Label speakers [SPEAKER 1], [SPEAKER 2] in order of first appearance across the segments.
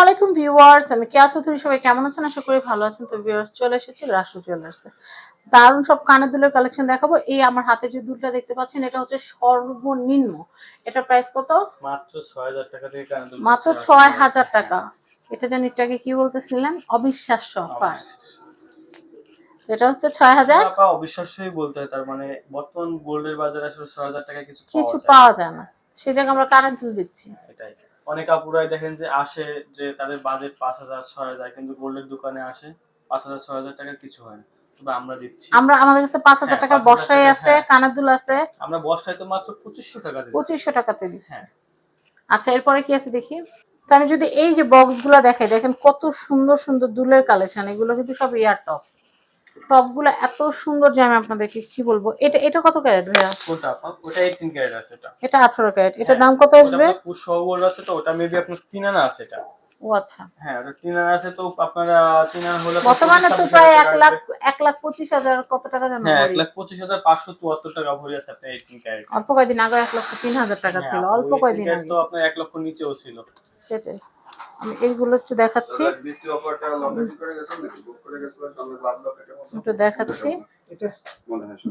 [SPEAKER 1] আলাইকুম ভিউয়ার্স, আমি কেয়া চৌধুরী। সবাই কেমন আছেন? আশা করি ভালো আছেন। তো ভিউয়ার্স, চলে এসেছি রাসু জুয়েলার্সে। দারুণ সব কানের দুলের কালেকশন দেখাবো। এই আমার হাতে যে দুলটা দেখতে পাচ্ছেন, এটা হচ্ছে সর্বনিম্ন। এটা প্রাইস কত?
[SPEAKER 2] মাত্র ৬০০০ টাকা থেকে কানের দুল,
[SPEAKER 1] মাত্র ৬০০০ টাকা। এটা জানি এটাকে কি বলতেছিলেন? অবিশ্বাস্য অফার। এটা হচ্ছে ৬০০০
[SPEAKER 2] টাকা। অবিশ্বাস্যই বলতে হয়, তার মানে বর্তমান গোল্ডের বাজারে আসলে ৬০০০ টাকায় কিছু
[SPEAKER 1] পাওয়া যায় না। সেই জায়গায় আমরা কানের দুল দিচ্ছি।
[SPEAKER 2] এটাই অনেক আপুরাই দেখেন যে আসে যে তাদের বাজেট ৫০০০ ৬০০০, কিন্তু গোল্ডের দোকানে আসে ৫০০০ ৬০০০ টাকা কিছু হয় না। তবে আমরা দিচ্ছি,
[SPEAKER 1] আমাদের কাছে ৫০০০ টাকার বর্ষাই আছে, কানের দুল আছে।
[SPEAKER 2] আমরা বর্ষায় তো মাত্র ২৫০০ টাকা দিচ্ছি।
[SPEAKER 1] ২৫০০ টাকাতে দিচ্ছি। আচ্ছা, এরপরে কি আছে দেখি। তো আমি যদি এই যে বক্সগুলো দেখাই, দেখেন কত সুন্দর সুন্দর দুলের কালেকশন। এগুলো কিন্তু সব ইয়ার টপ। টপগুলো এত সুন্দর যে আমি আপনাদেরকে কি বলবো। এটা কত ক্যারেট ভাইয়া?
[SPEAKER 2] কোনটা আপা? ওটা 18 ক্যারেট আছে।
[SPEAKER 1] এটা 18 ক্যারেট। এটার দাম কত আসবে?
[SPEAKER 2] ওটা পুরো সহ গোল্ড আছে, তো ওটা মেবি আপনার 3 আনা আছে এটা।
[SPEAKER 1] ও আচ্ছা,
[SPEAKER 2] হ্যাঁ, ওটা 3 আনা আছে। তো আপনারা 3 আনা হলে
[SPEAKER 1] বর্তমানে তো প্রায় 1,25,000 কত টাকা জানো?
[SPEAKER 2] হ্যাঁ, ১,২৫,৫৭৪ টাকা ভরি আছে আপনার 18 ক্যারেট।
[SPEAKER 1] অল্প কয়েকদিন আগে 1,03,000 টাকা ছিল। অল্প কয়েকদিন আগে
[SPEAKER 2] তো আপনার ১ লক্ষ নিচেও ছিল।
[SPEAKER 1] সেটাই। আমি এইগুলো একটু দেখাচ্ছি, একটু দেখাচ্ছি।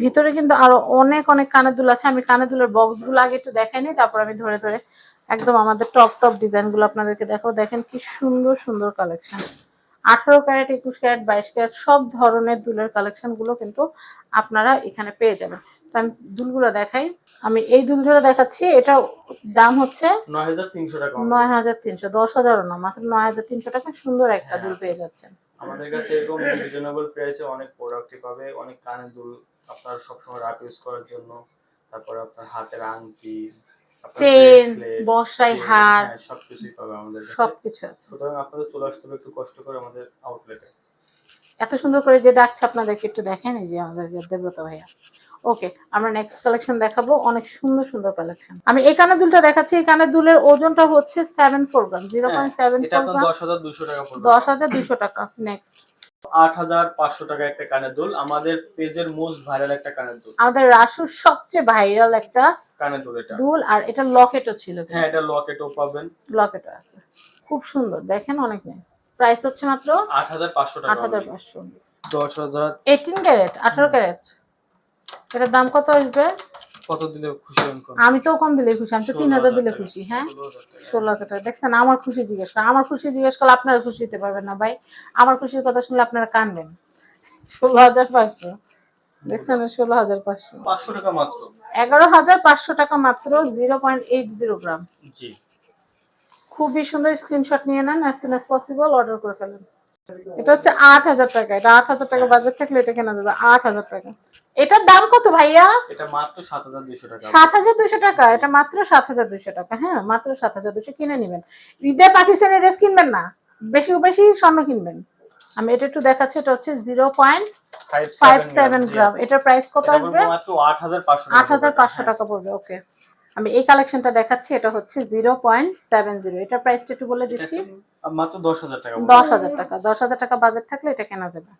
[SPEAKER 1] ভিতরে কিন্তু আরো অনেক অনেক কানের দুল আছে। আমি কানের দুলের বক্স গুলো আগে একটু দেখাই নি, তারপর আমি ধরে ধরে একদম আমাদের টপ ডিজাইন গুলো আপনাদেরকে দেখাবো। দেখেন কি সুন্দর সুন্দর কালেকশন। 18 ক্যারেট, 21 ক্যারেট, 22 ক্যারেট সব ধরনের দুলের কালেকশন গুলো কিন্তু আপনারা এখানে পেয়ে যাবেন। তো আমি দুলগুলো দেখাই। আমি এই দুলজোড়া দেখাচ্ছি। এটা দাম হচ্ছে
[SPEAKER 2] ৯৩০০ টাকা।
[SPEAKER 1] ৯৩০০, ১০,০০০ না, মাত্র ৯৩০০ টাকা। সুন্দর একটা দুল পেয়ে যাচ্ছেন
[SPEAKER 2] আমাদের কাছে। এরকম রিজনেবল প্রাইসে অনেক প্রোডাক্টই পাবে। অনেক কানের দুল আপনার সবসময় রাফ ইউজ করার জন্য, তারপর আপনার হাতের আংটি,
[SPEAKER 1] চেন, বসাই হার,
[SPEAKER 2] সবকিছুই পাবে আমাদের কাছে।
[SPEAKER 1] সবকিছু আছে।
[SPEAKER 2] সুতরাং আপনাদের চলে আসতে হবে একটু কষ্ট করে আমাদের আউটলেটে।
[SPEAKER 1] এত সুন্দর করে যে ডাকছে আপনাদেরকে একটু দেখেন, এই যে আমাদের দেবব্রত ভাইয়া। ওকে, আমরা নেক্সট কালেকশন দেখাবো। অনেক সুন্দর সুন্দর কালেকশন। আমি এই কানের দুলটা দেখাচ্ছি। এই কানের দুলের ওজনটা হচ্ছে 74 গ্রাম, 0.74 গ্রাম।
[SPEAKER 2] ১০,২০০ টাকা পড়বে।
[SPEAKER 1] ১০,২০০ টাকা। নেক্সট
[SPEAKER 2] ৮৫০০ টাকা একটা কানের দুল, আমাদের পেজের মোস্ট ভাইরাল একটা কানের দুল।
[SPEAKER 1] আমাদের রাসুর সবচেয়ে ভাইরাল একটা
[SPEAKER 2] কানের দুল এটা।
[SPEAKER 1] দুল। আর এটা লকেটও ছিল।
[SPEAKER 2] হ্যাঁ, এটা লকেটও পাবেন।
[SPEAKER 1] লকেটও আছে, খুব সুন্দর। দেখেন অনেক নাইস। প্রাইস হচ্ছে মাত্র
[SPEAKER 2] ৮৫০০ টাকা।
[SPEAKER 1] ৮৫০০।
[SPEAKER 2] ১০,০০০।
[SPEAKER 1] 18 ক্যারেট, 18 ক্যারেট। এটার দাম কত আসবে?
[SPEAKER 2] কত দিলে খুশি হন?
[SPEAKER 1] আমি তো কম দিলে খুশি। আমি তো ৩,০০০ দিলে খুশি। হ্যাঁ, ১৬,০০০ টাকা। দেখছেন, আমার খুশি জিজ্ঞেস করেন। আমার খুশি জিজ্ঞেস করলে আপনারা খুশি হতে পারবেন না ভাই। আমার খুশির কথা শুনলে আপনারা কানবেন। ১৬,৫০০। দেখছেন, ১৬,৫০০।
[SPEAKER 2] ৫০০ টাকা মাত্র।
[SPEAKER 1] ১১,৫০০ টাকা মাত্র। 0.80 গ্রাম।
[SPEAKER 2] জি,
[SPEAKER 1] খুবই সুন্দর। স্ক্রিনশট নিয়ে নেন, as soon as possible order করে ফেলেন। এটা হচ্ছে ৮,০০০ টাকা। এটা ৮,০০০ টাকা বাজেট থাকলে এটা কেনা যাবে ৮,০০০ টাকা। এটার দাম কত ভাইয়া?
[SPEAKER 2] এটা মাত্র ৭২০০ টাকা।
[SPEAKER 1] ৭,২০০ টাকা। এটা মাত্র ৭,২০০ টাকা। হ্যাঁ, মাত্র ৭,২০০ কিনে নেবেন। ঈদে পাকিস্তানি ড্রেস কিনবেন না, বেশি বেশি স্বর্ণ কিনবেন। আমি এটা একটু দেখাচ্ছি। এটা হচ্ছে 0.57 গ্রাম। এটার প্রাইস কত আসবে?
[SPEAKER 2] মাত্র ৮৫০০ টাকা।
[SPEAKER 1] ৮৫০০ টাকা পড়বে। ওকে, আমি এই কালেকশনটা দেখাচ্ছি। এটা হচ্ছে 0.70। এটার প্রাইসটা একটু বলে দিচ্ছি।
[SPEAKER 2] মাত্র ১০,০০০ টাকা।
[SPEAKER 1] ১০,০০০ টাকা। ১০,০০০ টাকা বাজেট থাকলে এটা কেনা যাবে।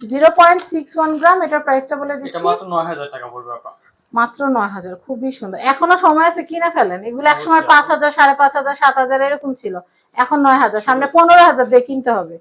[SPEAKER 1] 0.61 গ্রাম। এটার প্রাইসটা বলে দিচ্ছি।
[SPEAKER 2] এটা মাত্র ৯০০০ টাকা পড়বে আপা।
[SPEAKER 1] মাত্র ৯,০০০। খুবই সুন্দর। এখনো সময় আছে, কিনা ফেলেন। এগুলো এক সময় ৫,০০০, ৫,৫০০, ৭,০০০ এরকম ছিল। এখন ৯,০০০। সামনে ১৫,০০০ দিয়ে কিনতে হবে।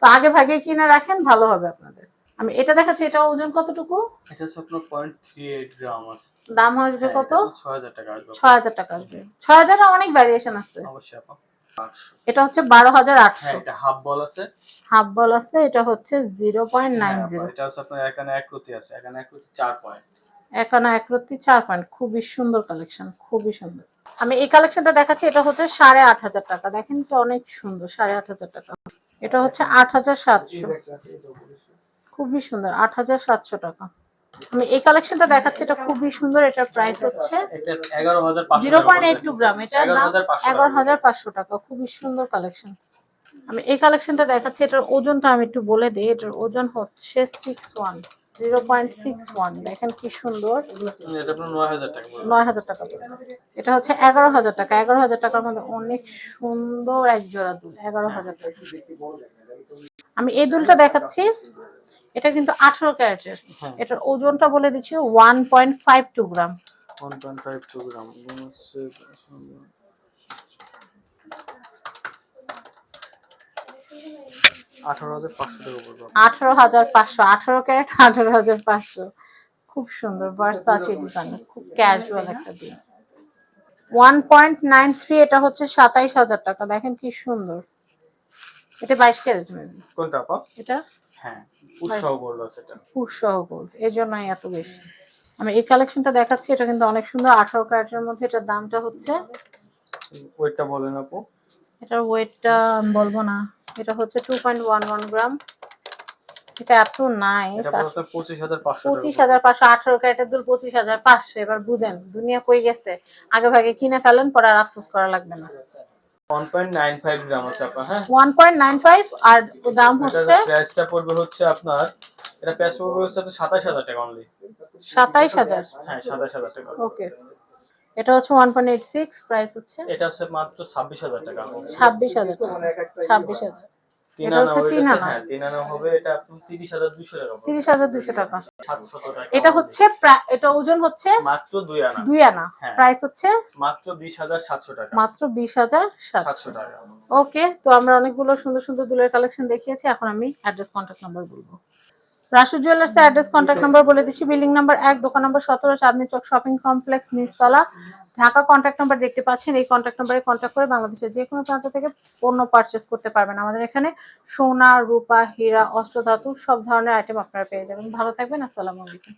[SPEAKER 1] তো আগে ভাগে কিনে রাখেন, ভালো হবে আপনাদের। আমি এটা দেখাচ্ছি। এটা ওজন কতটুকু?
[SPEAKER 2] এটা হচ্ছে আপনার 0.38 গ্রাম আছে।
[SPEAKER 1] দাম আসবে কত?
[SPEAKER 2] ৬০০০ টাকা আসবে।
[SPEAKER 1] ৬,০০০ টাকা আসবে। ৬,০০০ এ অনেক ভ্যারিয়েশন আছে।
[SPEAKER 2] অবশ্যই আপা। ৮০০।
[SPEAKER 1] এটা হচ্ছে ১২,৮০০।
[SPEAKER 2] হ্যাঁ, এটা হাফ বল আছে।
[SPEAKER 1] হাফ বল আছে। এটা হচ্ছে 0.90।
[SPEAKER 2] এটা হচ্ছে আপনার এখানে এক রতি আছে। এখানে এক রতি ৪ পয়েন্ট।
[SPEAKER 1] এখানে এক রতি ৪ পয়েন্ট। খুবই সুন্দর কালেকশন, খুবই সুন্দর। আমি এই কালেকশনটা দেখাচ্ছি। এটা হচ্ছে ৮,৫০০ টাকা। দেখেন এটা অনেক সুন্দর। ৮,৫০০ টাকা। এটা হচ্ছে ৮,৭০০। খুবই সুন্দর। ৮,৭০০ টাকা। আমি এই কালেকশনটা দেখাচ্ছি। এটা খুবই সুন্দর। এটার প্রাইস হচ্ছে
[SPEAKER 2] এটা ১১৫০০
[SPEAKER 1] 0.82 গ্রাম। এটার দাম ১১,৫০০ টাকা। খুবই সুন্দর কালেকশন। আমি এই কালেকশনটা দেখাচ্ছি। এটার ওজনটা আমি একটু বলে দিই। এটার ওজন হচ্ছে 0.61। দেখেন কি সুন্দর।
[SPEAKER 2] এটা আপনার ৯০০০ টাকা পড়বে।
[SPEAKER 1] ৯,০০০ টাকা। এটা হচ্ছে ১১,০০০ টাকা। ১১,০০০ টাকার মধ্যে অনেক সুন্দর এক জোড়া দুল। ১১,০০০ টাকা। আমি এই দুলটা দেখাচ্ছি। এটা কিন্তু 18 ক্যারেটের। এটার ওজনটা বলে দিচ্ছি 1.52 গ্রাম।
[SPEAKER 2] 1.52 গ্রাম। 18,500 টাকা পড়বে।
[SPEAKER 1] 18,500, 18 ক্যারেট 18,500। খুব সুন্দর ভার্সাচে ডিজাইন, খুব ক্যাজুয়াল একটা দিন। 1.93 এটা হচ্ছে 27,000 টাকা। দেখেন কি সুন্দর। এটা 22 ক্যারেট মেবি।
[SPEAKER 2] কোনটা আপা?
[SPEAKER 1] এটা
[SPEAKER 2] হ্যাঁ, পুরসহ গোল্ড আছে এটা।
[SPEAKER 1] পুরসহ গোল্ড, এর জন্যই এত বেশি। আমি এই কালেকশনটা দেখাচ্ছি, এটা কিন্তু অনেক সুন্দর। 18 ক্যারেটের মধ্যে এটার দামটা হচ্ছে,
[SPEAKER 2] ওয়েটটা বলেন আপু।
[SPEAKER 1] এটার ওয়েটটা বলবো না, এটা হচ্ছে 2.11 গ্রাম। এটা এত নাইস।
[SPEAKER 2] এটা পুরো 25,500 টাকা।
[SPEAKER 1] 25,500, 18 ক্যারেটের দুল 25,500। এবার বুঝেন দুনিয়া কই গেছে। আগে ভাগে কিনে ফেলেন, পরে আর আফসোস করা লাগবে না।
[SPEAKER 2] 1.95 গ্রাম আছে আপা। হ্যাঁ,
[SPEAKER 1] 1.95 আর দাম হচ্ছে,
[SPEAKER 2] প্রাইসটা পড়বে হচ্ছে আপনার, এটা প্রাইস পড়বে হচ্ছে 27,000 টাকা অনলি।
[SPEAKER 1] 27,000।
[SPEAKER 2] হ্যাঁ, 27,000 টাকা।
[SPEAKER 1] ওকে, এটা হচ্ছে 1.86, প্রাইস হচ্ছে
[SPEAKER 2] এটা হচ্ছে মাত্র 26,000 টাকা।
[SPEAKER 1] 26,000 টাকা। 26,000। এটা হচ্ছে 3 আনা।
[SPEAKER 2] হ্যাঁ, 3 আনা হবে। এটা আপনি 30,200 টাকা পড়বে।
[SPEAKER 1] 30,200 টাকা।
[SPEAKER 2] 700 টাকা।
[SPEAKER 1] এটা হচ্ছে এটা ওজন হচ্ছে
[SPEAKER 2] মাত্র 2 আনা।
[SPEAKER 1] 2 আনা।
[SPEAKER 2] হ্যাঁ।
[SPEAKER 1] প্রাইস হচ্ছে
[SPEAKER 2] মাত্র 20,700 টাকা।
[SPEAKER 1] মাত্র 20,700
[SPEAKER 2] টাকা।
[SPEAKER 1] ওকে, তো আমরা অনেকগুলো সুন্দর সুন্দর দুলের কালেকশন দেখিয়েছি। এখন আমি অ্যাড্রেস কন্ট্যাক্ট নাম্বার বলবো। রাসু জুয়েলার্স এর অ্যাড্রেস কন্ট্যাক্ট নাম্বার বলে দিচ্ছি। বিল্ডিং নাম্বার 1, দোকান নাম্বার 17, চাঁদনী চক শপিং কমপ্লেক্স, নিচতলা, ঢাকা। কন্ট্যাক্ট নাম্বার দেখতে পাচ্ছেন। এই কন্ট্যাক্ট নাম্বারে কন্ট্যাক্ট করে বাংলাদেশের যে কোনো প্রান্ত থেকে পণ্য পারচেজ করতে পারবেন। আমাদের এখানে সোনা, রূপা, হীরা, অষ্টধাতু সব ধরনের আইটেম আপনারা পেয়ে যাবেন। ভালো থাকবেন। আসসালামু আলাইকুম।